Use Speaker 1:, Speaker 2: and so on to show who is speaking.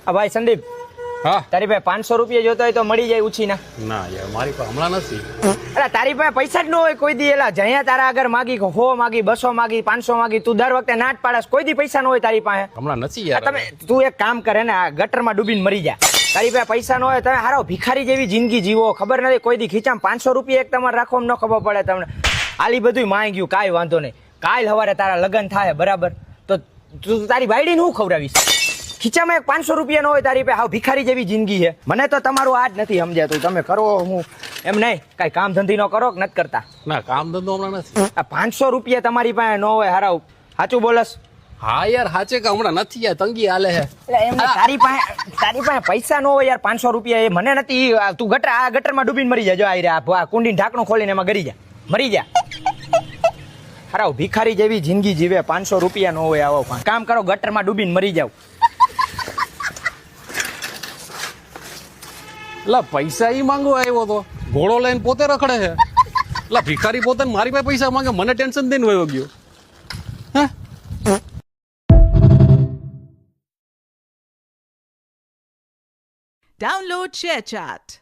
Speaker 1: આ ભાઈ સંદીપ,
Speaker 2: હા
Speaker 1: તારી પાસે 500 રૂપિયા જોતો હોય તો મળી જાય ઉછીના.
Speaker 2: ના યાર મારી પાસે હમણાં નથી.
Speaker 1: અરે તારી પાસે પૈસા જ ન હોય કોઈ દી. એલા જયા તારા આગળ માગી 100 માગી 200 માગી 500 માગી, તું દર વખતે નાટ પાડસ. કોઈ દી પૈસા ન હોય તારી પાસે.
Speaker 2: હમણાં નથી
Speaker 1: આ
Speaker 2: યાર.
Speaker 1: તમે તું એક કામ કરે ને, આ ગટરમાં ડૂબીને મરી જા. તારી પાસે પૈસા ન હોય, તમે હારો ભિખારી જેવી જિંદગી જીવો. ખબર નથી કોઈ દી ખીચામાં 500 રૂપિયા એક તમારે રાખવામાં ન ખબર પડે તમને. આલી બધું માંગી ગયું, કાંઈ વાંધો નહીં. કાલ સવારે તારા લગ્ન થાય બરાબર, તો તું તારી બાયડીને હું ખવડાવીશ? ખીચામાં એક 500 રૂપિયા ન હોય તારી પાસે. હાવ ભિખારી જેવી જિંદગી છે. મને તો તમારું આ જ નથી સમજાતું. તમે કરો હું એમ નહીં, કાંઈ કામ ધંધી નો કરો કે નથી કરતા?
Speaker 2: ના કામ ધંધો હમણાં નથી.
Speaker 1: આ 500 રૂપિયા તમારી પાસે ન હોય હારાવ, સાચું બોલસ?
Speaker 2: હા યાર સાચે કે હમણાં નથી યાર, તંગી હાલે છે.
Speaker 1: એટલે એમને તારી પાસે પૈસા ન હોય યાર. 500 રૂપિયા એ મને નથી. તું ગટરમાં ડૂબીને મરી જા. જો આ કુંડીને ઢાંકણું ખોલીને એમાં ગરી જા, મરી જા. હારાવ ભિખારી જેવી જિંદગી જીવે. 500 રૂપિયા ન હોય. આવો કામ કરો, ગટરમાં ડૂબીને મરી જાવ.
Speaker 2: એટલે પૈસા ઈ માંગવા આવ્યો તો, ઘોડો લઈને પોતે રખડે છે. એટલે ભિખારી પોતે મારી પાસે પૈસા માંગે, મને ટેન્શન દઈને વયો ગયો. હે
Speaker 3: Download ShareChat.